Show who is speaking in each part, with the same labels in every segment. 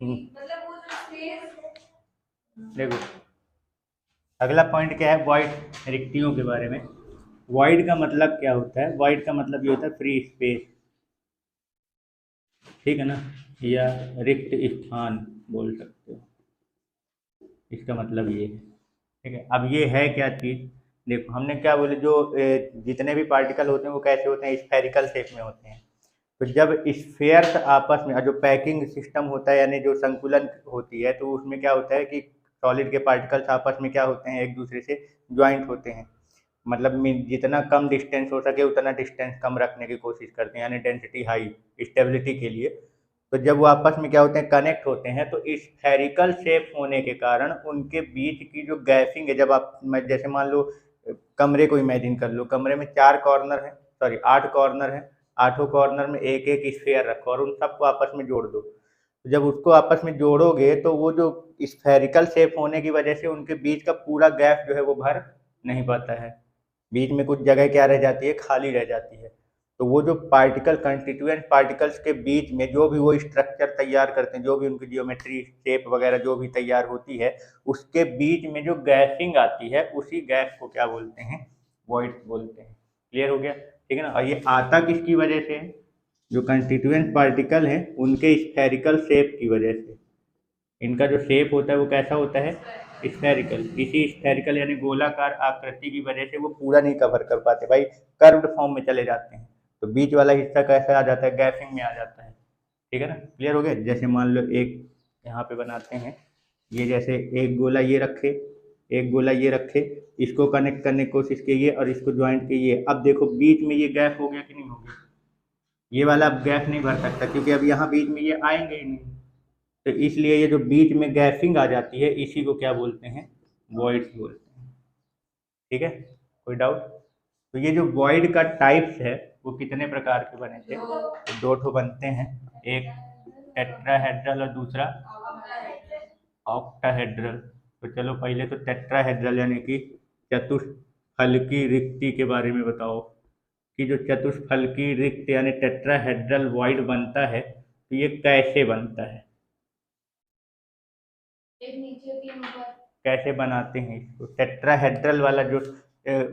Speaker 1: मतलब वो जो स्पेस।
Speaker 2: देखो अगला पॉइंट क्या है, वॉइड रिक्तियों के बारे में। वॉइड का मतलब क्या होता है, वॉइड का मतलब ये होता है फ्री स्पेस, ठीक है ना, या रिक्त स्थान बोल सकते हो, इसका मतलब ये है। ठीक है, अब ये है क्या चीज़, देखो हमने क्या बोले, जो जितने भी पार्टिकल होते हैं वो कैसे होते हैं, स्फेरिकल शेप में होते हैं। तो जब स्फेयर्स आपस में, जो पैकिंग सिस्टम होता है यानी जो संकुलन होती है, तो उसमें क्या होता है कि सॉलिड के पार्टिकल्स आपस में क्या होते हैं, एक दूसरे से ज्वाइंट होते हैं। मतलब जितना कम डिस्टेंस हो सके उतना डिस्टेंस कम रखने की कोशिश करते हैं, यानी डेंसिटी हाई, स्टेबिलिटी के लिए। तो जब वो आपस में क्या होते हैं, कनेक्ट होते हैं, तो स्फेरिकल शेप होने के कारण उनके बीच की जो गैसिंग है, जब आप जैसे मान लो कमरे को इमेजिन कर लो, कमरे में 4 कॉर्नर है, सॉरी 8 कॉर्नर है, आठों कॉर्नर में एक एक स्फेयर रखो और उन सबको आपस में जोड़ दो। तो जब उसको आपस में जोड़ोगे तो वो जो स्फेरिकल शेप होने की वजह से उनके बीच का पूरा गैप जो है वो भर नहीं पाता है, बीच में कुछ जगह क्या रह जाती है, खाली रह जाती है। तो वो जो पार्टिकल, कंस्टिट्यूएंट पार्टिकल्स के बीच में जो भी वो स्ट्रक्चर तैयार करते हैं, जो भी उनकी जियोमेट्री शेप वगैरह जो भी तैयार होती है, उसके बीच में जो गैसिंग आती है उसी गैस को क्या बोलते हैं, वॉइड बोलते हैं। क्लियर हो गया, ठीक है ना। और ये आता किसकी वजह से है, जो कंस्टिट्यूएंट पार्टिकल है उनके स्फेरिकल शेप की वजह से। इनका जो शेप होता है वो कैसा होता है, स्फेरिकल। इसी स्फेरिकल यानी गोलाकार आकृति की वजह से वो पूरा नहीं कवर कर पाते भाई, कर्व्ड फॉर्म में चले जाते हैं, तो बीच वाला हिस्सा कैसा आ जाता है, गैपिंग में आ जाता है। ठीक है ना, क्लियर हो गया। जैसे मान लो एक यहाँ पे बनाते हैं, ये जैसे एक गोला ये रखे, एक गोला ये रखे, इसको कनेक्ट करने की कोशिश कीजिए और इसको ज्वाइंट कीजिए, अब देखो बीच में ये गैप हो गया कि नहीं हो गया, ये वाला अब गैप नहीं भर सकता क्योंकि अब यहाँ बीच में ये आएंगे ही नहीं। तो इसलिए ये जो बीच में गैपिंग आ जाती है इसी को क्या बोलते हैं, वॉइड्स बोलते हैं। ठीक है, कोई डाउट। तो ये जो वॉइड का टाइप्स है वो कितने प्रकार के बने थे, तो दो ठो बनते हैं, एक टेट्राहेड्रल और दूसरा ऑक्टाहेड्रल। तो चलो पहले तो टेट्राहेड्रल यानी कि चतुष्फलकी रिक्ति के बारे में बताओ, कि जो चतुष्फलकी रिक्त यानी टेट्राहेड्रल वॉइड बनता है तो ये कैसे बनता है,
Speaker 1: एक नीचे तीन ऊपर।
Speaker 2: कैसे बनाते हैं इसको, टेट्राहेड्रल वाला जो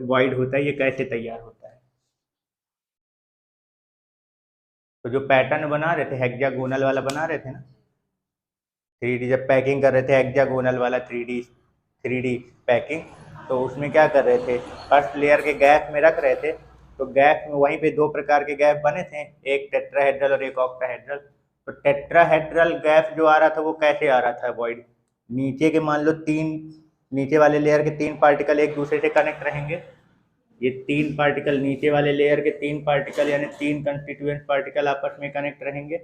Speaker 2: वॉइड होता है ये कैसे तैयार होता है। तो जो पैटर्न बना रहे थे हेक्सागोनल वाला बना रहे थे ना, 3D जब पैकिंग कर रहे थे, हेक्सागोनल वाला 3D पैकिंग, तो उसमें क्या कर रहे थे, फर्स्ट लेयर के गैप में रख रहे थे, तो गैप में वहीं पे दो प्रकार के गैप बने थे, एक टेट्राहेड्रल और एक ऑक्टाहेड्रल। तो टेट्राहेड्रल गैप जो आ रहा था वो कैसे आ रहा था वॉइड, नीचे के मान लो तीन, नीचे वाले लेयर के तीन पार्टिकल एक दूसरे से कनेक्ट रहेंगे, ये तीन पार्टिकल नीचे वाले लेयर के तीन पार्टिकल यानी तीन कंस्टिट्यूएंट पार्टिकल आपस में कनेक्ट रहेंगे,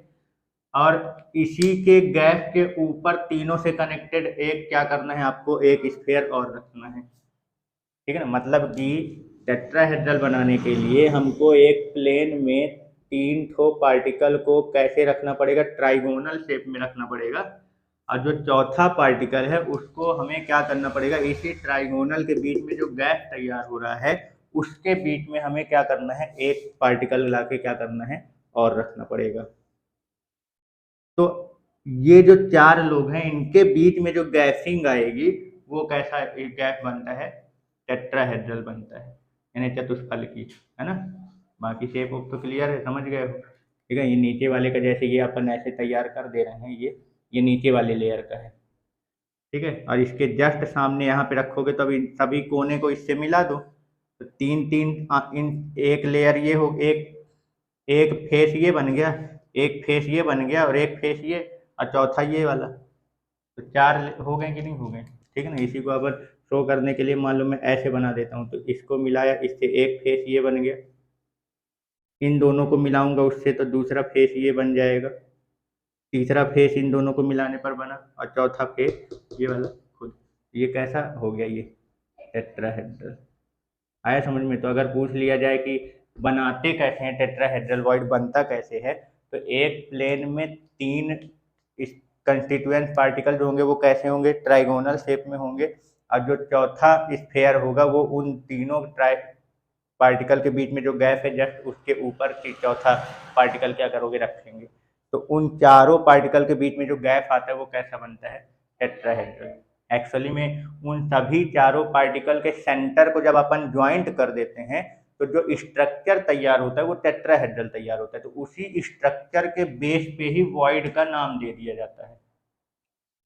Speaker 2: और इसी के गैप के ऊपर तीनों से कनेक्टेड एक क्या करना है आपको, एक स्फीयर और रखना है। ठीक है ना, मतलब कि टेट्राहेड्रल बनाने के लिए हमको एक प्लेन में तीन ठो पार्टिकल को कैसे रखना पड़ेगा, ट्राइगोनल शेप में रखना पड़ेगा, और जो चौथा पार्टिकल है उसको हमें क्या करना पड़ेगा, इसी ट्राइगोनल के बीच में जो गैप तैयार हो रहा है उसके बीच में हमें क्या करना है, एक पार्टिकल ला के क्या करना है और रखना पड़ेगा। तो ये जो चार लोग हैं इनके बीच में जो गैसिंग आएगी वो कैसा एक गैस बनता है, टेट्राहेड्रल बनता है, यानी चतुष्फल की, है ना। बाकी शेप ऑफ तो क्लियर है, समझ गए हो। ठीक है, ये नीचे वाले का जैसे ये अपन ऐसे तैयार कर दे रहे हैं, ये नीचे वाले लेयर का है। ठीक है, और इसके जस्ट सामने यहाँ पे रखोगे तो इन सभी कोने को इससे मिला दो, तो तीन तीन इन एक लेयर ये हो, एक एक फेस ये बन गया, एक फेस ये बन गया और एक फेस ये, और चौथा ये वाला, तो चार हो गए कि नहीं हो गए। ठीक है ना, इसी को अगर शो करने के लिए मान लो मैं ऐसे बना देता हूँ, तो इसको मिलाया इससे एक फेस ये बन गया, इन दोनों को मिलाऊंगा उससे तो दूसरा फेस ये बन जाएगा, तीसरा फेस इन दोनों को मिलाने पर बना, और चौथा फेस ये वाला खुद। ये कैसा हो गया, ये टेट्राहेड्रल। आया समझ में। तो अगर पूछ लिया जाए कि बनाते कैसे हैं, टेट्राहेड्रल वॉइड बनता कैसे है, तो एक प्लेन में तीन कंस्टिट्यूएंट पार्टिकल जो होंगे वो कैसे होंगे, ट्राइगोनल शेप में होंगे, और जो चौथा स्फेयर होगा वो उन तीनों ट्राई पार्टिकल के बीच में जो गैप है जस्ट उसके ऊपर चौथा पार्टिकल क्या करोगे, रखेंगे। तो उन चारों पार्टिकल के बीच में जो गैप आता है वो कैसा बनता है, टेट्राहेड्रल। एक्चुअली में उन सभी चारों पार्टिकल के सेंटर को जब अपन ज्वाइंट कर देते हैं तो जो स्ट्रक्चर तैयार होता है वो टेट्राहेड्रल तैयार होता है। तो उसी स्ट्रक्चर के बेस पे ही वॉइड का नाम दे दिया जाता है,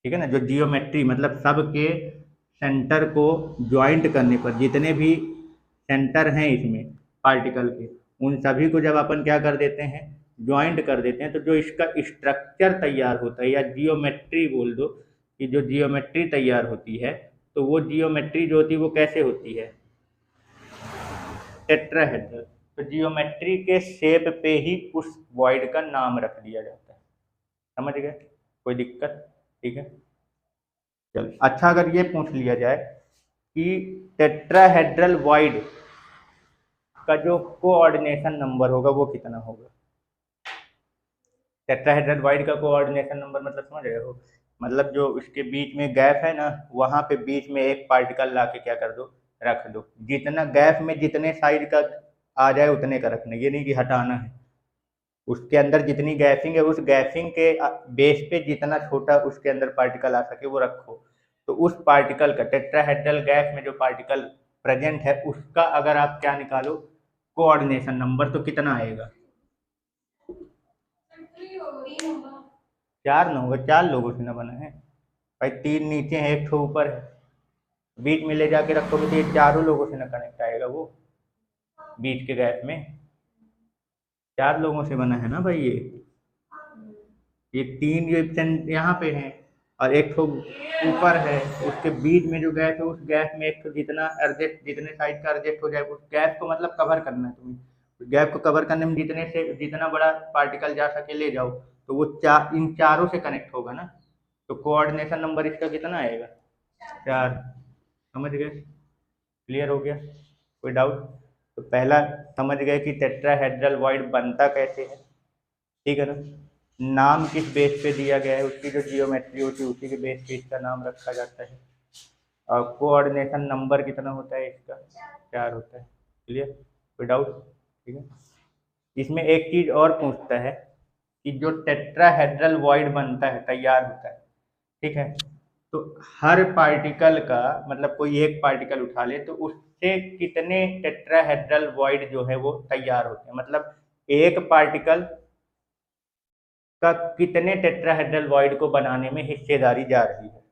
Speaker 2: ठीक है ना। जो जियोमेट्री मतलब सब के सेंटर को ज्वाइंट करने पर जितने भी सेंटर हैं इसमें पार्टिकल के, उन सभी को जब अपन क्या कर देते हैं, ज्वाइंट कर देते हैं, तो जो इसका स्ट्रक्चर तैयार होता है या जियोमेट्री बोल दो कि जो जियोमेट्री तैयार होती है, तो वो जियोमेट्री जो होती है वो कैसे होती है, टेट्राहेड्रल। तो जियोमेट्री के शेप पे ही उस वॉइड का नाम रख दिया जाता है। समझ गए, कोई दिक्कत, ठीक है। चलो अच्छा, अगर ये पूछ लिया जाए कि टेट्राहेड्रल वॉइड का जो कोऑर्डिनेशन नंबर होगा वो कितना होगा। टेट्राहेड्रल वॉइड का कोऑर्डिनेशन नंबर मतलब समझ रहे हो, मतलब जो उसके बीच में गैप है ना, वहां पे बीच में एक पार्टिकल ला के क्या कर दो, रख दो। जितना गैप में जितने साइज का आ जाए उतने का रखना, ये नहीं कि हटाना है। उसके अंदर जितनी गैपिंग है उस गैपिंग के बेस पे जितना छोटा उसके अंदर पार्टिकल आ सके वो रखो। तो उस पार्टिकल का टेट्राहेड्रल गैप में जो पार्टिकल प्रेजेंट है उसका अगर आप क्या निकालो कोऑर्डिनेशन नंबर, तो कितना आएगा, 4 ना होगा, 4 लोगों से ना बना है भाई, 3 नीचे है, एक ठो ऊपर है, बीच में ले जाके रखोगे तो ये चारों लोगों से ना कनेक्ट आएगा, वो बीच के गैप में 4 लोगों से बना है ना भाई। ये 3 ये यहाँ पे हैं और एक ठो ऊपर है, उसके बीच में जो गैप है उस गैप में एक जितना एडजस्ट, जितने साइज का एडजस्ट हो जाए उस गैप को मतलब कवर करना है तुम्हें। उस गैप को कवर करने में जितने से जितना बड़ा पार्टिकल जा सके ले जाओ, तो वो इन चारों से कनेक्ट होगा ना। तो कोऑर्डिनेशन नंबर इसका कितना आएगा, 4। समझ गए, क्लियर हो गया, कोई डाउट। तो पहला समझ गए कि टेट्राहेड्रल वॉइड बनता कैसे है, ठीक है ना। नाम किस बेस पे दिया गया है, उसकी जो जियोमेट्री होती है उसी के बेस पे इसका नाम रखा जाता है। और कोऑर्डिनेशन नंबर कितना होता है इसका, 4 होता है। क्लियर, कोई डाउट, ठीक है। इसमें एक चीज और पूछता है कि जो टेट्राहेड्रल वॉइड बनता है, तैयार होता है, ठीक है, तो हर पार्टिकल का मतलब कोई एक पार्टिकल उठा ले तो उससे कितने टेट्राहेड्रल वॉइड जो है वो तैयार होते हैं, मतलब एक पार्टिकल का कितने टेट्राहेड्रल वॉइड को बनाने में हिस्सेदारी जा रही है।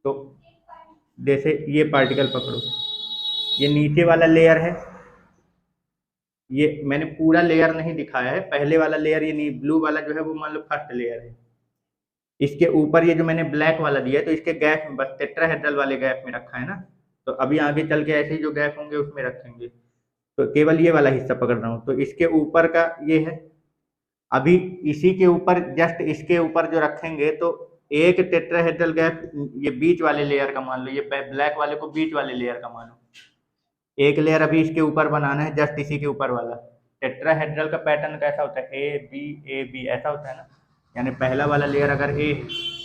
Speaker 2: तो जैसे ये पार्टिकल पकड़ो, ये नीचे वाला लेयर है, ये मैंने पूरा लेयर नहीं दिखाया है, पहले वाला लेयर ये ब्लू वाला जो है वो मान लो फर्स्ट लेयर है। इसके ऊपर ये जो मैंने ब्लैक वाला दिया है तो इसके गैप में बस टेट्राहेड्रल वाले गैप में रखा है ना। तो अभी आगे चल के ऐसे ही जो गैप होंगे उसमें रखेंगे, तो केवल ये वाला हिस्सा पकड़ रहा हूँ। तो इसके ऊपर का ये है, अभी इसी के ऊपर जस्ट इसके ऊपर जो रखेंगे तो एक टेट्राहेड्रल गैप ये बीच वाले लेयर का मान लो, ये ब्लैक वाले को बीच वाले लेयर का मानो, एक लेयर अभी इसके ऊपर बनाना है जस्ट इसी के ऊपर वाला। टेट्राहेड्रल का पैटर्न कैसा होता है, ए बी ऐसा होता है ना, यानी पहला वाला लेयर अगर ए है,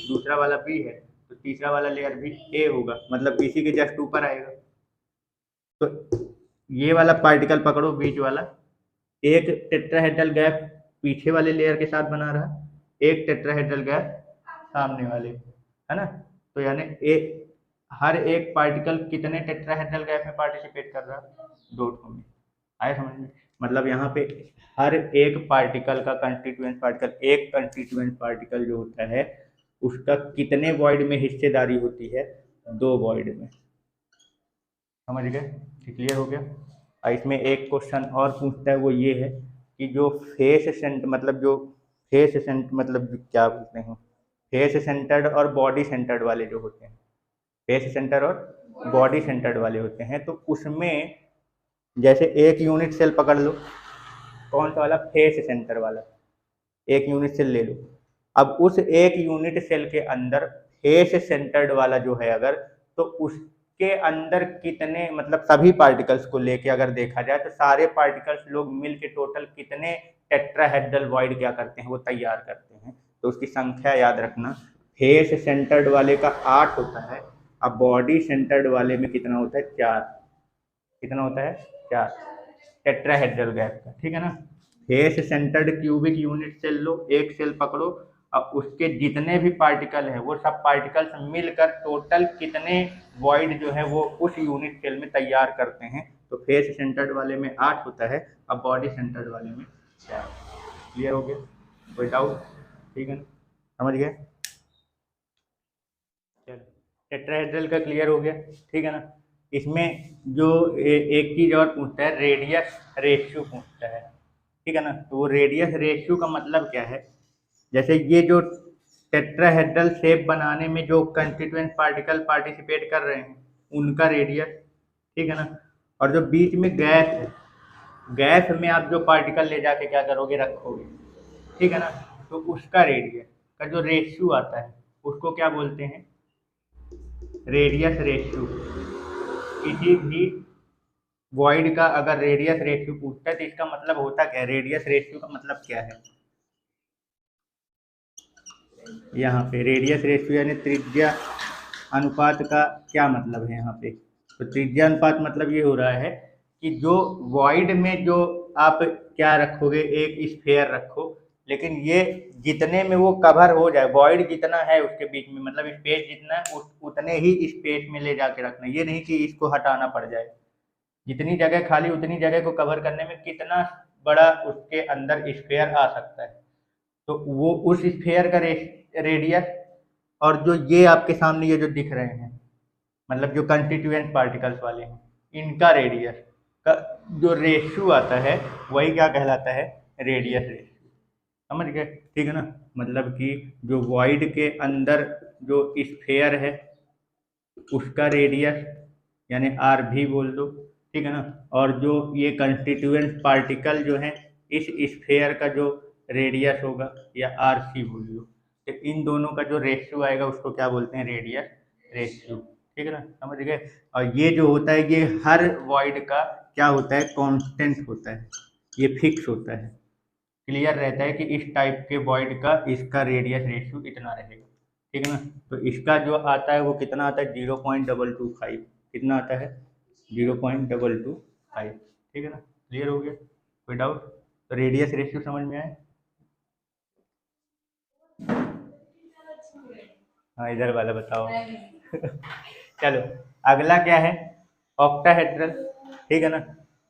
Speaker 2: दूसरा वाला बी है, तो तीसरा वाला लेयर भी ए होगा, मतलब इसी के जस्ट ऊपर आएगा। तो ये वाला पार्टिकल पकड़ो बीच वाला, एक टेट्राहेड्रल गैप पीछे वाले लेयर के साथ बना रहा, एक टेट्राहेड्रल गैप सामने वाले, है ना। तो यानी हर एक पार्टिकल कितने टेट्राहेड्रल गैप में पार्टिसिपेट कर रहा है, 2 में। आए समझ में, मतलब यहाँ पे हर एक पार्टिकल का कंस्टिट्यूएंट पार्टिकल, एक कंस्टिट्यूएंट पार्टिकल जो होता है उसका कितने वॉइड में हिस्सेदारी होती है, 2 वॉइड में। समझ गए, क्लियर हो गया। और इसमें एक क्वेश्चन और पूछता है, वो ये है कि जो फेस सेंटर मतलब जो फेस सेंटर मतलब क्या बोलते हैं, फेस सेंटर्ड और बॉडी सेंटर्ड वाले जो होते हैं, फेस सेंटर और बॉडी सेंटर्ड वाले होते हैं, तो उसमें जैसे एक यूनिट सेल पकड़ लो, कौन सा वाला, फेस सेंटर वाला, एक यूनिट सेल ले लो। अब उस एक यूनिट सेल के अंदर फेस सेंटर्ड वाला जो है अगर, तो उसके अंदर कितने मतलब सभी पार्टिकल्स को लेके अगर देखा जाए तो सारे पार्टिकल्स लोग मिल के टोटल कितने टेट्राहेड्रल वॉइड क्या करते हैं, वो तैयार करते हैं। तो उसकी संख्या याद रखना, फेस सेंटर्ड वाले का 8 होता है, अब बॉडी सेंटर्ड वाले में कितना होता है, 4। कितना होता है, 4 टेट्राहेड्रल गैप का, ठीक है ना। Face centred cubic unit cell लो, एक सेल पकड़ो, अब उसके जितने भी पार्टिकल हैं वो सब पार्टिकल्स मिलकर टोटल कितने वॉइड जो है वो उस यूनिट सेल में तैयार करते हैं। तो फेस सेंटर्ड वाले में 8 होता है, अब बॉडी सेंटर्ड वाले में 4। क्लियर हो गया? कोई डाउट? ठीक है ना, समझ गए? चलो, टेट्राहेड्रल का क्लियर हो गया, ठीक है ना। इसमें जो एक चीज और पूछता है, रेडियस रेशियो पूछता है, ठीक है ना। तो वो रेडियस रेशियो का मतलब क्या है? जैसे ये जो टेट्राहेड्रल शेप बनाने में जो कंस्टिट्यूएंट पार्टिकल पार्टिसिपेट कर रहे हैं उनका रेडियस, ठीक है ना। और जो बीच में गैस है, गैस में आप जो पार्टिकल ले जाके क्या करोगे, रखोगे, ठीक है ना। तो उसका रेडियस का जो रेशियो आता है उसको क्या बोलते हैं? Radius ratio. किसी भी वॉइड का अगर रेडियस रेशियो पूछता है तो इसका मतलब होता क्या है? रेडियस रेशियो का मतलब क्या है? यहाँ पे रेडियस रेशियो यानी त्रिज्या अनुपात का क्या मतलब है यहाँ पे? तो त्रिज्या अनुपात मतलब ये हो रहा है कि जो वॉइड में जो आप क्या रखोगे, एक स्फेयर रखो, लेकिन ये जितने में वो कवर हो जाए, वॉइड जितना है उसके बीच में, मतलब स्पेस जितना है उतने ही स्पेस में ले जाके रखना। ये नहीं कि इसको हटाना पड़ जाए, जितनी जगह खाली उतनी जगह को कवर करने में कितना बड़ा उसके अंदर स्फेयर आ सकता है, तो वो उस स्फेयर का रेडियस, और जो ये आपके सामने ये जो दिख रहे हैं, मतलब जो कंस्टिट्यूएंट पार्टिकल्स वाले हैं, इनका रेडियस का जो रेशियो आता है वही क्या कहलाता है? Radius ratio. समझ गए? ठीक है ना। मतलब कि जो वॉइड के अंदर जो स्फेयर है उसका रेडियस यानी आर भी बोल दो, ठीक है ना। और जो ये कंस्टिट्यूएंट पार्टिकल जो है इस स्फेयर का जो रेडियस होगा या आर सी बोल लो, तो इन दोनों का जो रेशियो आएगा उसको क्या बोलते हैं? Radius ratio. ठीक है ना, समझ गए। और ये जो होता है ये हर वॉइड का क्या होता है? कांस्टेंट होता है, ये फिक्स होता है, क्लियर रहता है कि इस टाइप के वॉइड का इसका रेडियस रेशियो इतना रहेगा, ठीक है ना। तो इसका जो आता है वो कितना आता है? 0.225। कितना आता है? 0.225। ठीक है ना, क्लियर हो गया? कोई डाउट? तो रेडियस रेशियो समझ में आए? हाँ, इधर वाला बताओ। चलो, अगला क्या है? ऑक्टाहेड्रल। ठीक है ना।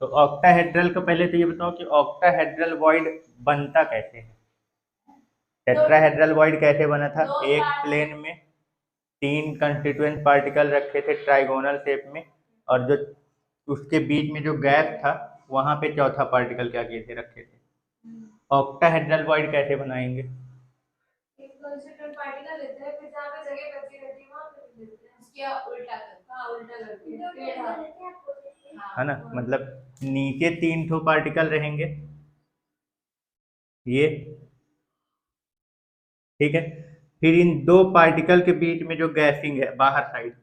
Speaker 2: तो ऑक्टाहेड्रल का पहले तो ये बताओ कि ऑक्टाहेड्रल वॉइड बनता कैसे है? टेट्राहेड्रल वॉइड कैसे बना था? एक प्लेन में 3 कंस्टिट्यूएंट पार्टिकल रखे थे ट्राइगोनल शेप में, और जो उसके बीच में जो गैप था वहां पे चौथा पार्टिकल क्या किए थे? रखे थे। ऑक्टाहेड्रल वॉइड कैसे बनाएंगे?
Speaker 1: एक कंस्टिट्यूएंट पार्टिकल लेते हैं, फिर जहाँ पे जगह बची रहती है वहाँ पे लिख देते हैं, उसके उल्टा कर, हाँ उल्टा करके,
Speaker 2: है ना। मतलब नीचे 3 ठो पार्टिकल रहेंगे, ये, ठीक है। फिर इन 2 पार्टिकल के बीच में जो गैपिंग है बाहर साइड,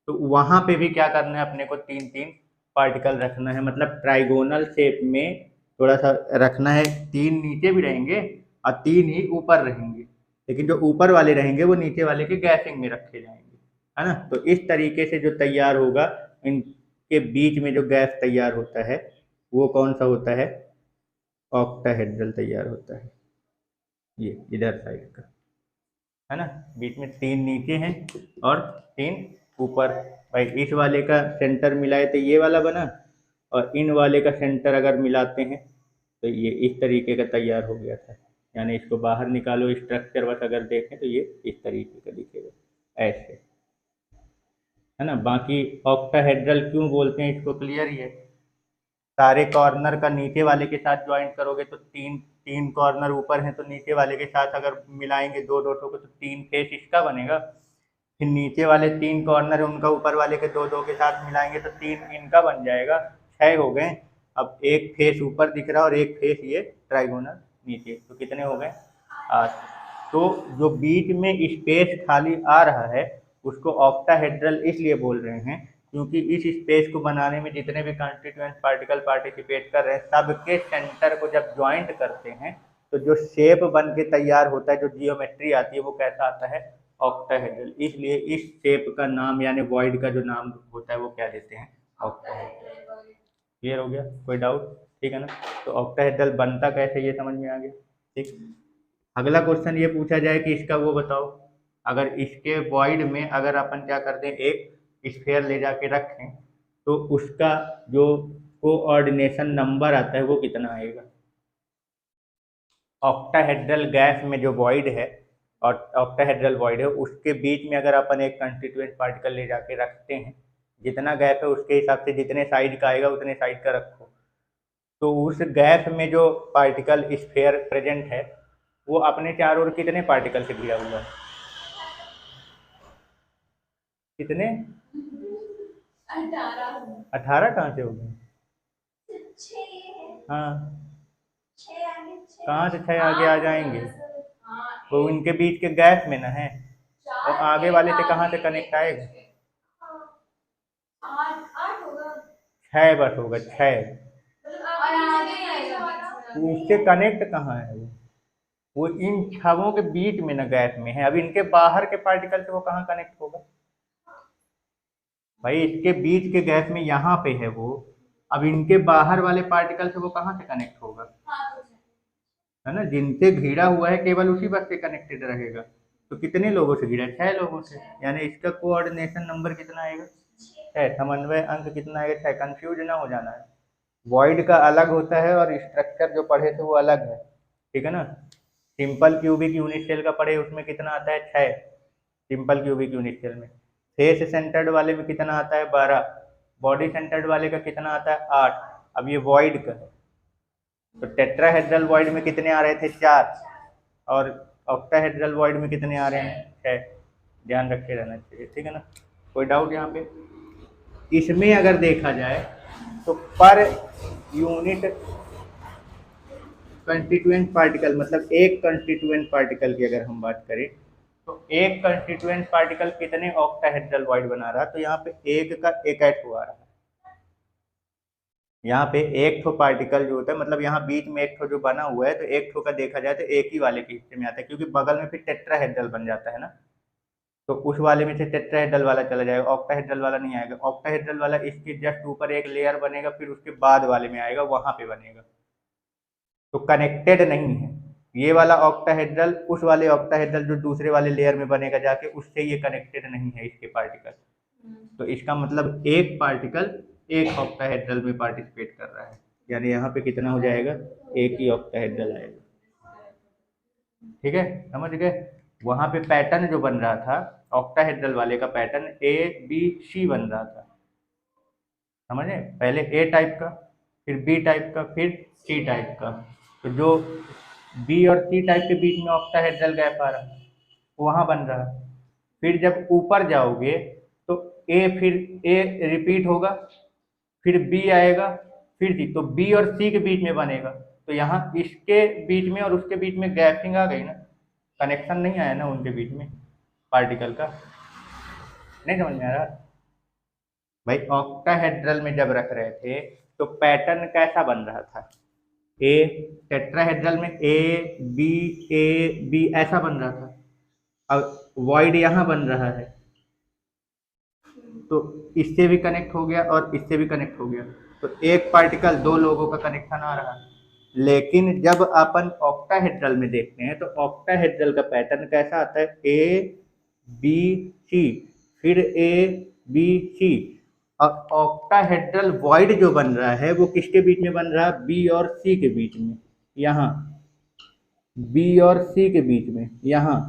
Speaker 2: तो वहां पे भी क्या करना है? अपने को 3-3 पार्टिकल रखना है, मतलब ट्राइगोनल शेप में थोड़ा सा रखना है। 3 नीचे भी रहेंगे और 3 ही ऊपर रहेंगे, लेकिन जो ऊपर वाले रहेंगे वो नीचे वाले के गैपिंग में रखे जाएंगे, है ना। तो इस तरीके से जो तैयार होगा, इनके बीच में जो गैप तैयार होता है वो कौन सा होता है? ऑक्टाहेड्रल तैयार होता है, ये इधर साइड का, है ना। बीच में 3 नीचे हैं और 3 ऊपर। भाई इस वाले का सेंटर मिलाए तो ये वाला बना, और इन वाले का सेंटर अगर मिलाते हैं तो ये इस तरीके का तैयार हो गया था। यानी इसको बाहर निकालो स्ट्रक्चर, बस अगर देखें तो ये इस तरीके का दिखेगा, ऐसे, है ना। बाकी ऑक्टाहेड्रल क्यों बोलते हैं इसको क्लियर ही है। सारे कॉर्नर का नीचे वाले के साथ ज्वाइंट करोगे तो 3 कॉर्नर ऊपर हैं, तो नीचे वाले के साथ अगर मिलाएंगे 2 डॉटों को तो 3 फेस इसका बनेगा। फिर नीचे वाले 3 कॉर्नर है उनका ऊपर वाले के 2-2 के साथ मिलाएंगे तो 3 इनका बन जाएगा, 6 हो गए। अब एक फेस ऊपर दिख रहा है और एक फेस ये ट्राइगोनल नीचे, तो कितने हो गए? 8। तो जो बीच में स्पेस खाली आ रहा है उसको ऑक्टाहेड्रल इसलिए बोल रहे हैं क्योंकि इस स्पेस को बनाने में जितने भी कंस्टिट्यूएंट पार्टिकल पार्टिसिपेट कर रहे हैं सबके सेंटर को जब ज्वाइंट करते हैं तो जो शेप बन के तैयार होता है, जो जियोमेट्री आती है वो कैसा आता है? ऑक्टाहेड्रल। इसलिए इस शेप का नाम यानी वॉइड का जो नाम होता है वो क्या देते हैं? ऑक्टाहेड्रल। क्लियर हो गया? कोई डाउट? ठीक है ना। तो ऑक्टाहेड्रल बनता कैसे ये समझ में आ गया। ठीक, अगला क्वेश्चन ये पूछा जाए कि इसका वो बताओ, अगर इसके वॉइड में अगर अपन क्या करते हैं एक स्फीयर ले जाके रखें तो उसका जो कोऑर्डिनेशन नंबर आता है वो कितना आएगा। ऑक्टाहेड्रल गैस में जो वॉइड है और ऑक्टाहेड्रल वॉइड है उसके बीच में अगर अपन एक कंस्टिट्यूएंट पार्टिकल ले जाके रखते हैं, जितना गैप है उसके हिसाब से जितने साइज का आएगा उतने साइज का रखो, तो उस गैप में जो पार्टिकल स्फीयर प्रेजेंट है वो अपने चारों ओर कितने पार्टिकल से घिरा हुआ है, कितने
Speaker 1: 18
Speaker 2: 18 कहाँ से हो गए। हाँ, कहाँ से 6 आगे आ जाएंगे, वो उनके बीच के गैप में ना है, और आगे वाले से कहाँ से कनेक्ट आएगा, 6 बस होगा 6, उससे कनेक्ट कहाँ है वो इन छवों के बीच में ना गैप में है। अब इनके बाहर के पार्टिकल से वो कहाँ कनेक्ट होगा भाई, इसके बीच के गैप में यहाँ पे है वो, अब इनके बाहर वाले पार्टिकल से वो कहाँ से कनेक्ट होगा, है ना, जिनसे घिरा हुआ है केवल उसी बस से कनेक्टेड रहेगा। तो कितने लोगों से घिरा, 6 लोगों से, यानी इसका कोऑर्डिनेशन नंबर कितना आएगा 6, समन्वय अंक कितना आएगा 6। कंफ्यूज ना हो जाना है, वॉइड का अलग होता है और स्ट्रक्चर जो पढ़े थे वो अलग है, ठीक है ना। सिंपल क्यूबिक यूनिट सेल का पढ़े उसमें कितना आता है 6, सिंपल क्यूबिक यूनिट सेल में। फेस सेंटर्ड वाले में कितना आता है 12, बॉडी सेंटर्ड वाले का कितना आता है 8। अब ये वॉइड का है तो टेट्राहेड्रल वॉइड में कितने आ रहे थे 4, और ऑक्टाहेड्रल वॉइड में कितने आ रहे हैं 6, ध्यान रखे रहना चाहिए, ठीक है ना। कोई डाउट यहाँ पे। इसमें अगर देखा जाए तो पर यूनिट कंस्टिट्यूएंट पार्टिकल, मतलब एक कंस्टिट्यूएंट पार्टिकल की अगर हम बात करें तो एक कंस्टिट्यूएंट पार्टिकल कितने ऑक्टाहेड्रल वॉइड बना रहा है, तो यहाँ पे एक का एक ऐड हुआ रहा है, यहाँ पे एक ठो पार्टिकल जो होता है, मतलब यहाँ बीच में एक ठो जो बना हुआ है, तो एक ठो का देखा जाए तो एक ही वाले के हिस्से में आता है, क्योंकि बगल में फिर टेट्राहेड्रल बन जाता है ना, तो उस वाले में से टेट्राहेड्रल वाला चला जाएगा, ऑक्टाहेड्रल वाला नहीं आएगा। ऑक्टाहेड्रल वाला इसके जस्ट ऊपर एक लेयर बनेगा, फिर उसके बाद वाले में आएगा, वहां पे बनेगा, तो कनेक्टेड नहीं है। ये वाला ऑक्टाहेड्रल उस वाले ऑक्टाहेड्रल जो दूसरे वाले लेयर में बनेगा जाके, उससे ये कनेक्टेड नहीं है इसके पार्टिकल। तो इसका मतलब एक पार्टिकल एक ऑक्टाहेड्रल में पार्टिसिपेट कर रहा है, यानी यहाँ पे कितना हो जाएगा, एक ही ऑक्टाहेड्रल आएगा, ठीक है, समझ गए। वहां पे पैटर्न जो बन रहा था ऑक्टाहेड्रल वाले का पैटर्न ABC बन रहा था, समझे, पहले A टाइप का, फिर B टाइप का, फिर C टाइप का। तो जो B और C टाइप के बीच में ऑक्टाहेड्रल गैप आ रहा है वहां बन रहा है। फिर जब ऊपर जाओगे तो फिर A रिपीट होगा, फिर B आएगा, फिर C, तो B और C के बीच में बनेगा, तो यहाँ इसके बीच में और उसके बीच में गैपिंग आ गई ना, कनेक्शन नहीं आया ना उनके बीच में पार्टिकल का, नहीं समझ में आ रहा भाई। ऑक्टाहेड्रल में जब रख रहे थे तो पैटर्न कैसा बन रहा था, ए टेट्राहेड्रल में A B ऐसा बन रहा था, अब वॉइड यहाँ बन रहा है तो इससे भी कनेक्ट हो गया और इससे भी कनेक्ट हो गया, तो एक पार्टिकल दो लोगों का कनेक्शन आ रहा है। लेकिन जब अपन ऑक्टाहेड्रल में देखते हैं तो ऑक्टाहेड्रल का पैटर्न कैसा आता है, ABC, फिर ABC, और ऑक्टाहेड्रल वॉइड जो बन रहा है वो किसके बीच में बन रहा है, B और C के बीच में, यहाँ B और C के बीच में यहाँ।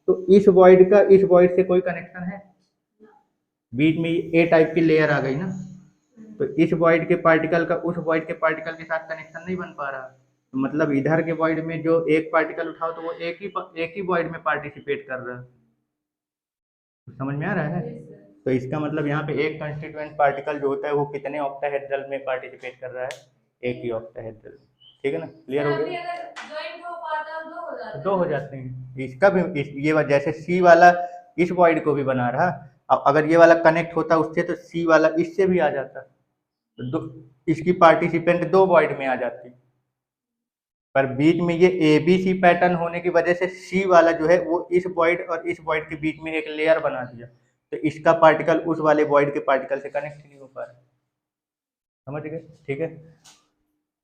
Speaker 2: तो इस वॉइड का इस वॉइड से कोई कनेक्शन है, बीच में A टाइप की लेयर आ गई ना, तो इस वॉइड के पार्टिकल का उस वॉइड के पार्टिकल के साथ कनेक्शन नहीं बन पा रहा, तो मतलब इधर के वॉइड में जो एक पार्टिकल उठाओ तो वो एक ही वॉइड में पार्टिसिपेट कर रहा है, तो समझ में आ रहा है। तो इसका मतलब यहाँ पे एक कंस्टिट्यूएंट पार्टिकल जो होता है वो कितने ऑक्टाहेड्रल में पार्टिसिपेट कर रहा है, एक ही ऑक्टाहेड्रल, ठीक है ना, क्लियर हो गया। दो हो जाते हैं, इसका भी ये जैसे C वाला इस वॉइड को भी बना रहा, अब अगर ये वाला कनेक्ट होता उससे तो C वाला इससे भी आ जाता, तो इसकी पार्टिसिपेंट दो वॉइड में आ जाती, पर बीच में ये ABC पैटर्न होने की वजह से C वाला जो है वो इस वॉइड और इस वॉइड के बीच में एक लेयर बना दिया, तो इसका पार्टिकल उस वाले वॉइड के पार्टिकल से कनेक्ट नहीं हो पा रहा, समझ गए, ठीक है।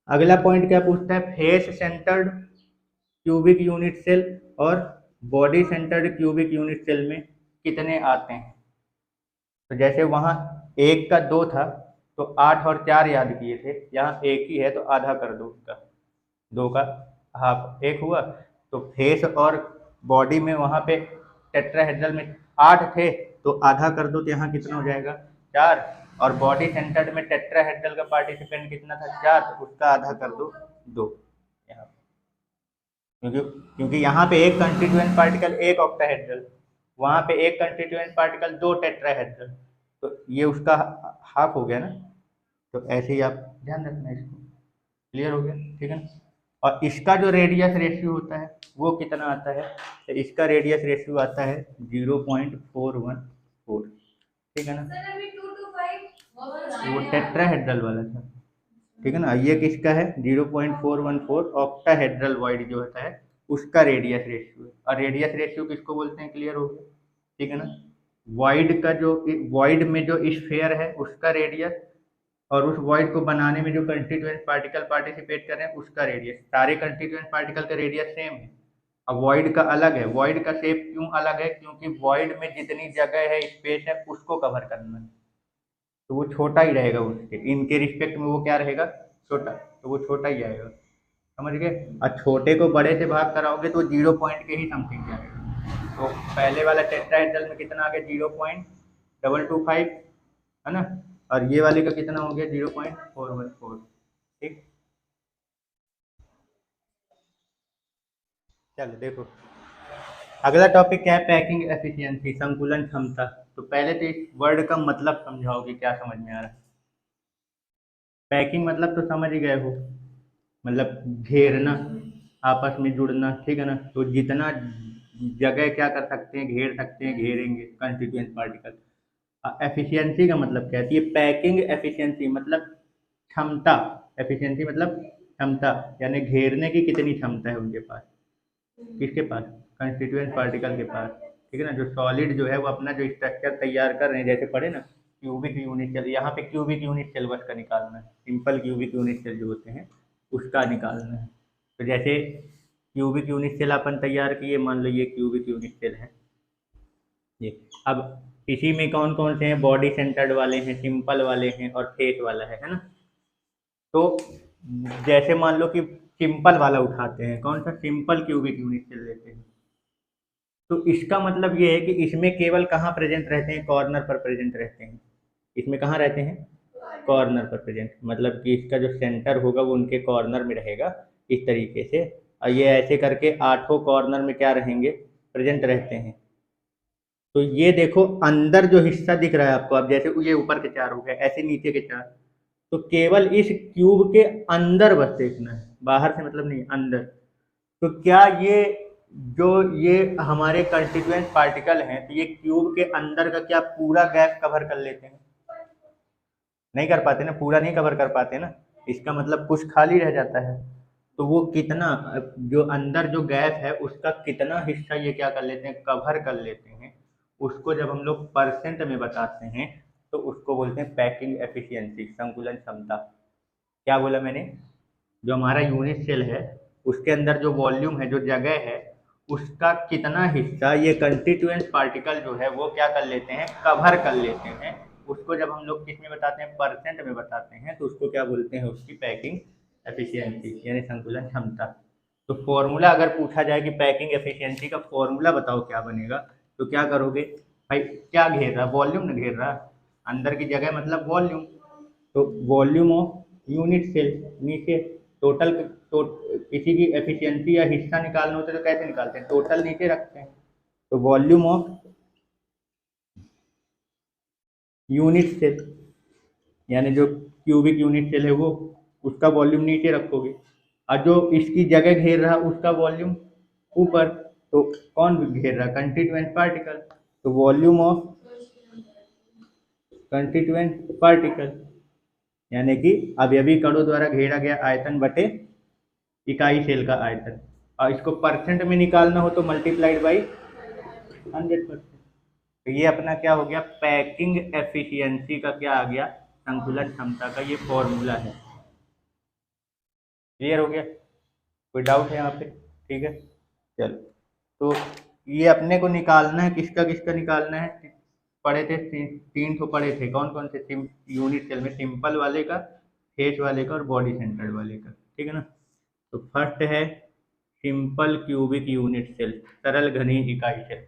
Speaker 2: अगला पॉइंट क्या पूछता है, face centred cubic unit cell और body centred cubic unit cell में कितने आते हैं। तो जैसे वहां 1 का 2 था तो 8 और 4 याद किए थे, यहाँ 1 ही है तो आधा कर दो उसका, 2 का हाफ 1 हुआ। तो फेस और बॉडी में वहां पे टेट्राहेड्रल में 8 थे तो आधा कर दो तो यहाँ कितना हो जाएगा 4, और बॉडी सेंटर्ड में टेट्राहेड्रल का पार्टिसिपेंट कितना था 4, तो उसका आधा कर दो 2 यहाँ पे। क्योंकि यहाँ पे एक कंस्टिट्यूएंट पार्टिकल एक ऑक्टाहेड्रल, वहां पे एक कंस्टिट्यूएंट पार्टिकल 2 टेट्राहेड्रल, तो ये उसका हाफ हो गया ना। तो ऐसे ही आप ध्यान रखना इसको। क्लियर हो गया, ठीक है ना। और इसका जो रेडियस रेशियो होता है वो कितना आता है, तो इसका रेडियस रेशियो आता है 0.414, ठीक है ना।
Speaker 1: सर अभी 2 to 5
Speaker 2: वो टेट्राहेड्रल वाला था, ठीक है ना। ये किसका है 0.414 ऑक्टाहेड्रल वॉइड जो होता है उसका रेडियस रेशियो है। और रेडियस रेशियो किसको बोलते हैं, क्लियर हो गया, ठीक है ना। वॉइड का जो वॉइड में जो स्फेयर है उसका रेडियस, और उस वॉइड को बनाने में जो कंस्टिट्यूएंट पार्टिकल पार्टिसिपेट कर रहे हैं उसका रेडियस, सारे कंस्टिट्यूएंट पार्टिकल का रेडियस सेम है। अब वॉइड का अलग है, वॉइड का शेप क्यों अलग है, क्योंकि वॉइड में जितनी जगह है स्पेस है उसको कवर करना है, तो वो छोटा ही रहेगा उसके, इनके रिस्पेक्ट में वो क्या रहेगा छोटा, तो वो छोटा ही आएगा, समझ गए। और छोटे को बड़े से भाग कराओगे तो 0 पॉइंट के ही समथिंग जाएगा। तो पहले वाला टेट्राहेड्रल में कितना आ गया 0.225, है ना, और ये वाले का कितना हो गया 0.414, ठीक। चलो देखो अगला टॉपिक क्या है, पैकिंग एफिशिएंसी, संकुलन क्षमता। तो पहले तो इस वर्ड का मतलब समझाओ कि क्या समझ में आ रहा है। पैकिंग मतलब तो समझ ही गए हो, मतलब घेरना, आपस में जुड़ना, ठीक है ना। तो जितना जगह क्या कर सकते हैं घेर सकते हैं, घेरेंगे कंस्टिट्यूएंट पार्टिकल। एफिशिएंसी का मतलब क्या है, ये पैकिंग एफिशिएंसी मतलब क्षमता, एफिशिएंसी मतलब क्षमता, यानी घेरने की कितनी क्षमता है उनके पास, किसके पास, कंस्टिट्यूएंट पार्टिकल के पास, ठीक है ना। जो सॉलिड जो है वो अपना जो स्ट्रक्चर तैयार कर रहे हैं, जैसे पढ़े ना क्यूबिक यूनिट सेल, यहाँ पे क्यूबिक यूनिट सेल बस का निकालना है, सिंपल क्यूबिक यूनिट सेल जो होते हैं उसका निकालना है। तो जैसे क्यूबिक यूनिट सेल अपन तैयार किए, मान लो ये क्यूबिक यूनिट सेल है ये। अब इसी में कौन कौन से हैं, बॉडी सेंटर्ड वाले हैं, सिंपल वाले हैं और फेस वाला है ना। तो जैसे मान लो कि सिंपल वाला उठाते हैं, कौन सा, सिंपल क्यूबिक यूनिट सेल लेते हैं। तो इसका मतलब ये है कि इसमें केवल कहाँ प्रेजेंट रहते हैं, कॉर्नर पर प्रेजेंट रहते हैं। इसमें कहाँ रहते हैं, कॉर्नर पर प्रेजेंट, मतलब कि इसका जो सेंटर होगा वो उनके कॉर्नर में रहेगा इस तरीके से। और ये ऐसे करके 8 कॉर्नर में क्या रहेंगे, प्रेजेंट रहते हैं। तो ये देखो अंदर जो हिस्सा दिख रहा है आपको, अब जैसे ये ऊपर के 4 हो गए, ऐसे नीचे के 4, तो केवल इस क्यूब के अंदर बस देखना है, बाहर से मतलब नहीं, अंदर। तो क्या ये जो ये हमारे कंस्टिट्यूएंट पार्टिकल हैं, तो ये क्यूब के अंदर का क्या पूरा गैप कवर कर लेते हैं, नहीं कर पाते ना, पूरा नहीं कवर कर पाते ना, इसका मतलब कुछ खाली रह जाता है। तो वो कितना, जो अंदर जो गैप है उसका कितना हिस्सा ये क्या कर लेते हैं, कवर कर लेते हैं, उसको जब हम लोग परसेंट में बताते हैं तो उसको बोलते हैं पैकिंग एफिशिएंसी, संकुलन क्षमता। क्या बोला मैंने, जो हमारा यूनिट सेल है उसके अंदर जो वॉल्यूम है, जो जगह है, उसका कितना हिस्सा ये कंस्टिट्यूएंट पार्टिकल जो है वो क्या कर लेते हैं, कवर कर लेते हैं। उसको जब हम लोग किस में बताते हैं, परसेंट में बताते हैं, तो उसको क्या बोलते हैं, उसकी पैकिंग एफिशिएंसी यानी संकुलन क्षमता। तो फॉर्मूला अगर पूछा जाए कि पैकिंग एफिशिएंसी का फॉर्मूला बताओ क्या बनेगा, तो क्या करोगे भाई, क्या घेर रहा, वॉल्यूम न घेर रहा, अंदर की जगह मतलब वॉल्यूम, तो वॉल्यूम ऑफ यूनिट सेल, नीचे टोटल, तो किसी की एफिशिएंसी या हिस्सा निकालना होता है तो कैसे निकालते हैं, टोटल नीचे रखते हैं। तो वॉल्यूम ऑफ यूनिट सेल, यानी जो क्यूबिक यूनिट सेल है वो, उसका वॉल्यूम नीचे रखोगे, और जो इसकी जगह घेर रहा उसका वॉल्यूम ऊपर। तो कौन घेर रहा, कंस्टिट्यूएंट पार्टिकल, तो वॉल्यूम ऑफ कंस्टिट्यूएंट पार्टिकल, यानी कि अवयवी कणों द्वारा घेरा गया आयतन बटे इकाई सेल का आयतन। और इसको परसेंट में निकालना हो तो मल्टीप्लाइड बाई 100%। तो ये अपना क्या हो गया, पैकिंग एफिशिएंसी का क्या आ गया, संकुलन क्षमता का ये फॉर्मूला है। क्लियर हो गया? कोई डाउट है यहाँ पे? ठीक है, चलो। तो ये अपने को निकालना है, किसका किसका निकालना है? पढ़े थे तीन तो पढ़े थे, कौन कौन से? यूनिट सेल में सिंपल वाले का, फेस वाले का और बॉडी सेंटर्ड वाले का, ठीक है ना। तो फर्स्ट है सिंपल क्यूबिक यूनिट सेल, सरल घनी इकाई सेल।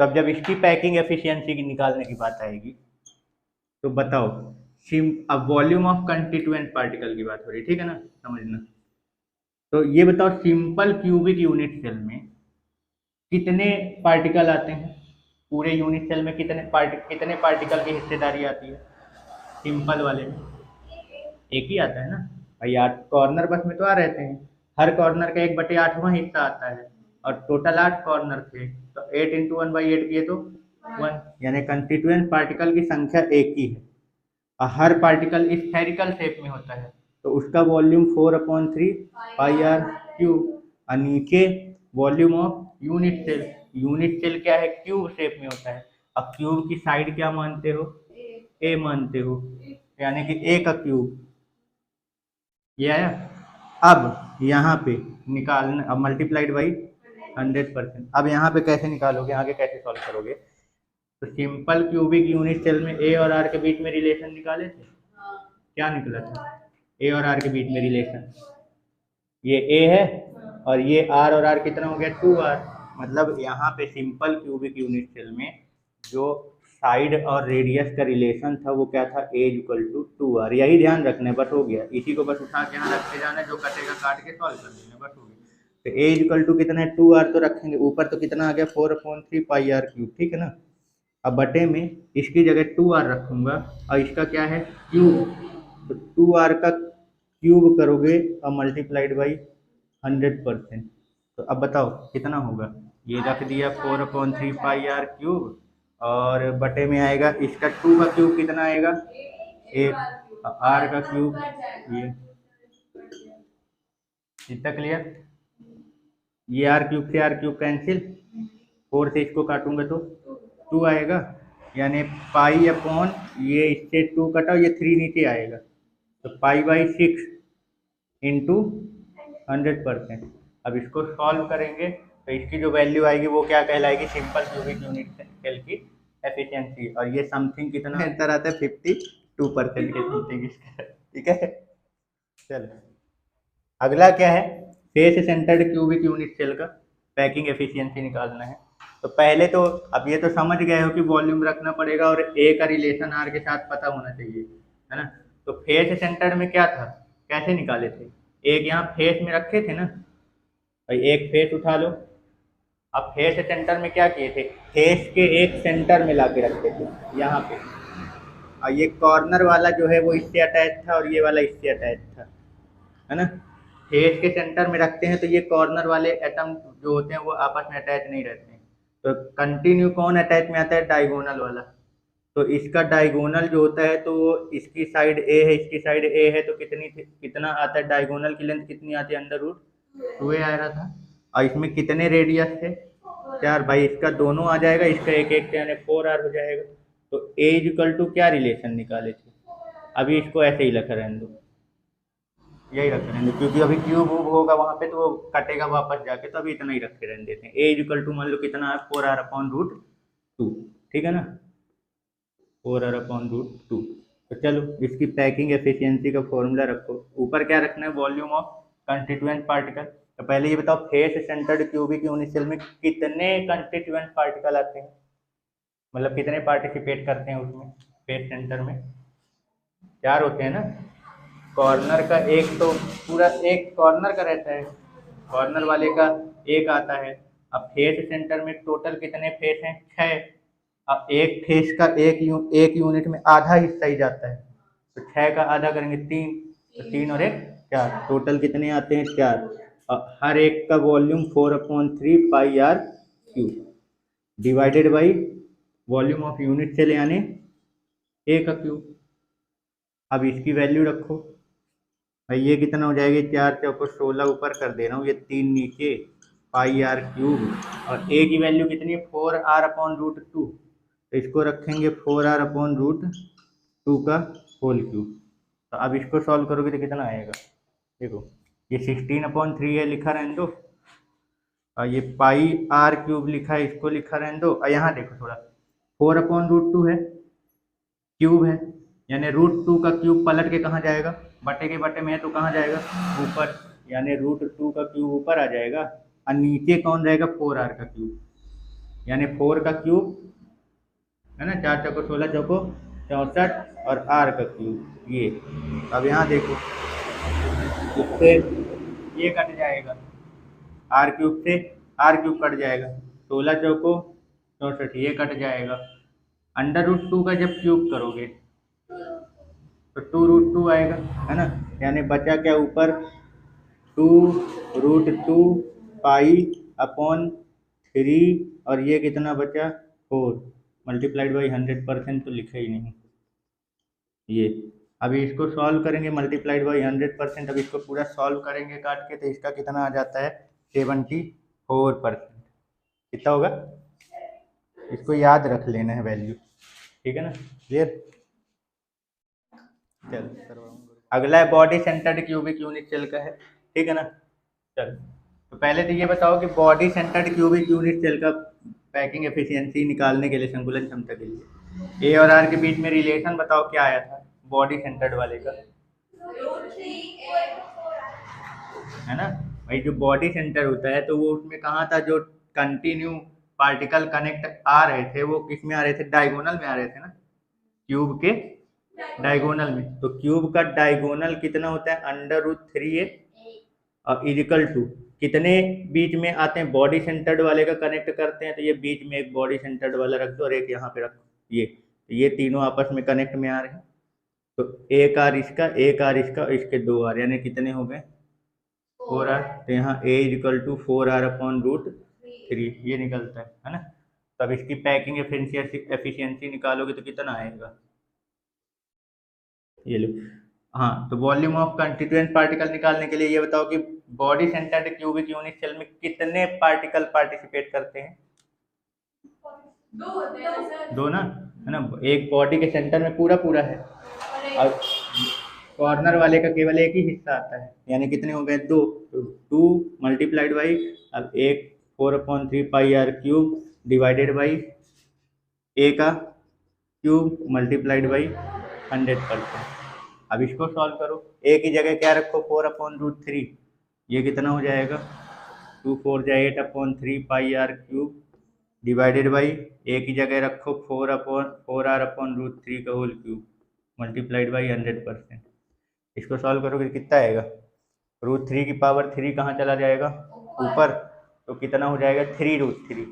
Speaker 2: तब जब इसकी पैकिंग एफिशिएंसी की निकालने की बात आएगी तो बताओ, अब वॉल्यूम ऑफ कंस्टिट्यूएंट पार्टिकल की बात हो रही है, ठीक है ना, समझना। तो ये बताओ सिंपल क्यूबिक यूनिट सेल में कितने पार्टिकल आते हैं? पूरे यूनिट सेल में कितने पार्टिकल की हिस्सेदारी आती है सिंपल वाले में? एक ही आता है ना भाई, 8 कॉर्नर बस में तो आ रहते हैं, हर कॉर्नर का 1/8वां हिस्सा आता है और टोटल 8 कॉर्नर थे, तो 8 इंटू 1/8 किए तो 1, यानी कंस्टिट्यूएंट पार्टिकल की संख्या एक ही है और हर पार्टिकल स्फेरिकल शेप में होता है, तो उसका वॉल्यूम 4/3 पाई आर क्यूब। और नीचे volume of unit cell, unit cell क्या है? क्यूब शेप में होता है। अब क्यूब की साइड क्या मानते हो? ए मानते हो, यानी कि ए का क्यूब, ये आया। अब यहाँ पे निकालना, अब मल्टीप्लाइड बाई 100%। अब यहाँ पे कैसे निकालोगे, आगे कैसे सॉल्व करोगे? तो सिंपल क्यूबिक यूनिट सेल में ए और आर के बीच में रिलेशन निकाले थे, क्या निकला था? ए और आर के बीच में रिलेशन, ये ए है और ये आर और आर कितना हो गया? 2r। मतलब यहाँ पे सिंपल क्यूबिक यूनिट सेल में जो साइड और रेडियस का रिलेशन था वो क्या था? a = 2r। यही ध्यान रखना है, बस हो गया। इसी को बस उठा के यहाँ रखते जाना है, जो कटेगा काट के सॉल्व कर देना, बस हो गया। तो a = कितना है? 2r तो रखेंगे, ऊपर तो कितना आ गया? 4/3 पाई आर क्यूब, ठीक है ना। अब बटे में इसकी जगह 2r रखूंगा और इसका क्या है? क्यूब, तो 2r का क्यूब करोगे और मल्टीप्लाइड बाई 100%। तो अब बताओ कितना होगा? ये रख दिया 4/3 पाई आर क्यूब और बटे में आएगा इसका 2 का क्यूब कितना आएगा? 1, आर का क्यूब ये, इतना क्लियर? ये आर क्यूब से आर क्यूब कैंसिल, 4 से इसको काटूंगा तो 2 आएगा, यानी पाई अपॉन ये, इससे 2 कटा, ये 3 नीचे आएगा, तो पाई/6 इंटू 100%। अब इसको सॉल्व करेंगे तो इसकी जो वैल्यू आएगी वो क्या कहलाएगी? सिंपल क्यूबिक यूनिट सेल की एफिशिएंसी। और ये समथिंग कितना आंसर आता है? 52% के समथिंग इसका, ठीक है। चलो अगला क्या है? Face centred cubic unit cell का पैकिंग एफिशिएंसी निकालना है। तो पहले तो अब ये तो समझ गए हो कि वॉल्यूम रखना पड़ेगा और ए का रिलेशन आर के साथ पता होना चाहिए, है ना। तो फेस सेंटर्ड में क्या था, कैसे निकाले थे? एक यहाँ फेस में रखे थे ना भाई, एक फेस उठा लो। अब फेस सेंटर में क्या किए थे? फेस के एक सेंटर में ला के रखे थे यहाँ पे, और ये कॉर्नर वाला जो है वो इससे अटैच था और ये वाला इससे अटैच था, है ना। फेस के सेंटर में रखते हैं तो ये कॉर्नर वाले एटम जो होते हैं वो आपस में अटैच नहीं रहते हैं, तो कंटिन्यू कौन अटैच में आता है? डायगोनल वाला। तो इसका डायगोनल जो होता है तो इसकी साइड ए है, इसकी साइड ए है, तो कितना आता है? डायगोनल की लेंथ कितनी आती है? √2a आ रहा था। और इसमें कितने रेडियस थे? 4 भाई, इसका दोनों आ जाएगा, इसका एक एक, यानी 4r हो जाएगा। तो a = क्या रिलेशन निकाले थे? अभी इसको ऐसे ही रखा रहने दो, यही रखे रहने दो, क्योंकि अभी क्यूब वूब होगा वहाँ पे तो वो कटेगा वापस जाके, तो अभी इतना ही रखे रहने देते हैं। a = मान लो कितना है? 4r/√2, ठीक है ना, 4r/√2। तो चलो इसकी पैकिंग एफिशिएंसी का फॉर्मूला रखो। ऊपर क्या रखना है? Volume of constituent particle. तो पहले ये बताओ face centred cubic unit cell में कितने कंस्टिट्यूएंट पार्टिकल आते हैं, मतलब कितने पार्टिसिपेट करते हैं उसमें? फेस सेंटर में 4 होते हैं ना, कॉर्नर का एक, तो पूरा एक कॉर्नर का रहता है, कॉर्नर वाले का एक आता है। अब फेस सेंटर में टोटल कितने फेस हैं? 6। अब एक फेस का एक यूनिट में आधा हिस्सा ही जाता है, तो 6 का आधा करेंगे 3, तो 3 और 1 4, टोटल कितने आते हैं? 4। और हर एक का volume 4/3 pi r cube divided by volume of unit cell, यानी ए का क्यूब। अब इसकी वैल्यू रखो भाई, ये कितना हो जाएगा? 4 चौको 16, ऊपर कर दे रहा हूँ, ये 3 नीचे, पाई आर क्यूब। और ए की वैल्यू कितनी है? 4r/√2, तो इसको रखेंगे 4r/√2 का होल क्यूब। तो अब इसको सॉल्व करोगे तो कितना आएगा? देखो ये 16/3 है लिखा रहने दो, और ये पाई आर क्यूब लिखा है इसको लिखा रहने दो। और यहाँ देखो थोड़ा 4/√2 है, क्यूब है, यानी √2 का क्यूब पलट के कहाँ जाएगा, बटे के बटे में है तो कहाँ जाएगा, ऊपर, यानी √2 का क्यूब ऊपर आ जाएगा। और नीचे कौन रहेगा, 4r का क्यूब, यानी 4 का क्यूब है ना, 4 चौको 16 चौको 64 और r का क्यूब ये। अब यहाँ देखो इससे ये कट जाएगा, आर क्यूब से आर क्यूब कट जाएगा, 16 चौको 64 ये कट जाएगा। √2 का जब क्यूब करोगे तो 2√2 आएगा, है ना, यानी बचा क्या ऊपर 2√2 पाई/3, और ये कितना बचा 4 मल्टीप्लाइड बाई 100% तो लिखा ही नहीं ये। अभी इसको सॉल्व करेंगे मल्टीप्लाइड बाई 100%, अब इसको पूरा सॉल्व करेंगे काट के तो इसका कितना आ जाता है 74%। कितना होगा, इसको याद रख लेना है वैल्यू, ठीक है ना, क्लियर। चल अगला है body centred cubic unit cell का है, ठीक है ना। चल तो पहले तो ये बताओ कि body centred cubic unit cell का पैकिंग एफिशिएंसी निकालने के लिए, संकुलन क्षमता के लिए ए और आर के बीच में रिलेशन बताओ क्या आया था बॉडी सेंटर्ड वाले का, है ना। भाई जो बॉडी सेंटर होता है तो वो उसमें कहाँ था, जो कंटिन्यू पार्टिकल कनेक्ट आ रहे थे वो किस में आ रहे थे, डायगोनल में आ रहे थे ना, क्यूब के डायगोनल में। तो क्यूब का डायगोनल कितना होता है, √3a और इजिकल टू कितने बीच में आते हैं, बॉडी सेंटर्ड वाले का कनेक्ट करते हैं तो ये बीच में एक बॉडी सेंटर्ड वाला रख दो और एक यहाँ पे रखो, ये तीनों आपस में कनेक्ट में आ रहे हैं। तो एक आर इसका, एक आर इसका, इसके 2r, यानी कितने हो गए 4r। तो यहाँ a = 4r/√3 ये निकलता है ना। तब इसकी पैकिंग एफिशिएंसी निकालोगे तो कितना आएगा, ये लो। हाँ तो वॉल्यूम ऑफ कंस्टिट्यूएंट पार्टिकल निकालने के लिए ये बताओ कि body centred cubic unit cell में कितने पार्टिकल पार्टिसिपेट करते हैं,
Speaker 1: 2 होते हैं ना सर,
Speaker 2: 2 ना, है ना। एक बॉडी के सेंटर में पूरा पूरा है और कॉर्नर वाले का केवल एक ही हिस्सा आता है, यानी कितने हो गए 2, 2 मल्टीप्लाइड बाई, अब एक 4/3 πr³ डिवाइडेड बाई ए का क्यूब मल्टीप्लाइड बाई 100%। अब इसको सॉल्व करो, ए की जगह क्या रखो 4/√3, ये कितना हो जाएगा 2 4 जाए 8/3 πr³ डिवाइडेड बाई ए की जगह रखो 4r/√3 का होल क्यूब मल्टीप्लाइड बाई 100%। इसको सॉल्व करोगे कितना आएगा, √3 की पावर 3 कहाँ चला जाएगा ऊपर, तो कितना हो जाएगा 3√3।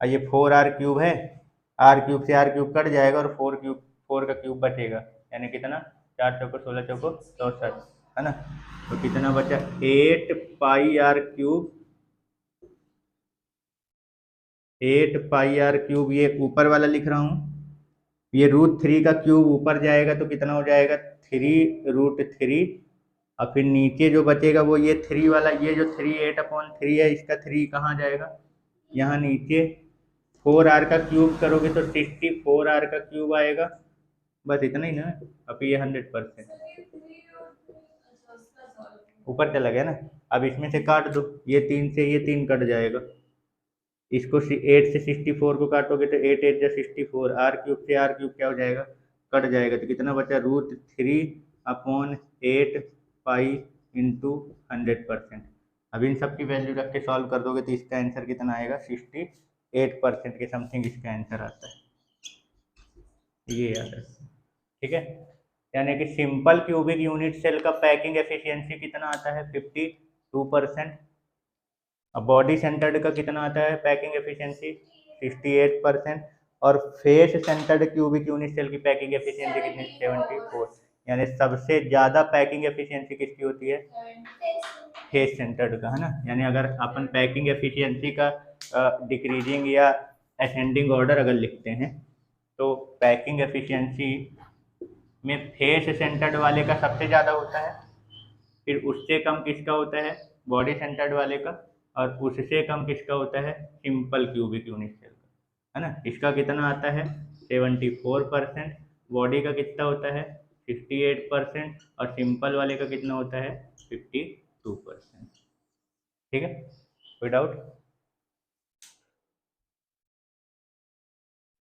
Speaker 2: और ये 4r³ है, r³ से r³ कट जाएगा और 4 का क्यूब बचेगा, यानी कितना 4 चौको 16 चौको 64, है ना। तो कितना बचा 8 πr³, 8 πr³, ये ऊपर वाला लिख रहा हूँ, ये √3 का क्यूब ऊपर जाएगा तो कितना हो जाएगा 3√3, और फिर नीचे जो बचेगा वो ये 3 वाला, ये जो 3 8/3 है इसका 3 कहाँ जाएगा, यहाँ नीचे 4r का क्यूब करोगे तो 64r का क्यूब आएगा, बस इतना ही ना। अब ये 100% ऊपर चला गया ना। अब इसमें से काट दो, ये 3 से ये 3 कट जाएगा, इसको 8 से 64 को काटोगे तो 8 8 जा 64, r³ से r³ क्या हो जाएगा कट जाएगा, तो कितना बचा √3/8 पाई इंटू 100%। अब इन सब की वैल्यू रख के सॉल्व कर दोगे तो इसका आंसर कितना आएगा 68% के समथिंग इसका आंसर आता है, ये याद रखो, ठीक है। यानी कि सिंपल क्यूबिक यूनिट सेल का पैकिंग एफिशिएंसी कितना आता है 52%, अब बॉडी सेंटर्ड का कितना आता है पैकिंग एफिशिएंसी 68%, और face centred cubic unit cell की पैकिंग एफिशिएंसी कितनी 74, यानी सबसे ज़्यादा पैकिंग एफिशिएंसी किसकी होती है फेस सेंटर्ड का, है ना। यानी अगर अपन पैकिंग एफिशिएंसी का डिक्रीजिंग या असेंडिंग ऑर्डर अगर लिखते हैं तो पैकिंग एफिशिएंसी में फेस सेंटर्ड वाले का सबसे ज़्यादा होता है, फिर उससे कम किसका होता है बॉडी सेंटर्ड वाले का, और उससे कम किसका होता है सिंपल क्यूबिक यूनिट सेल का, है ना। इसका कितना आता है 74%, बॉडी का कितना होता है 68% और सिंपल वाले का कितना होता है 52%। ठीक है, कोई डाउट?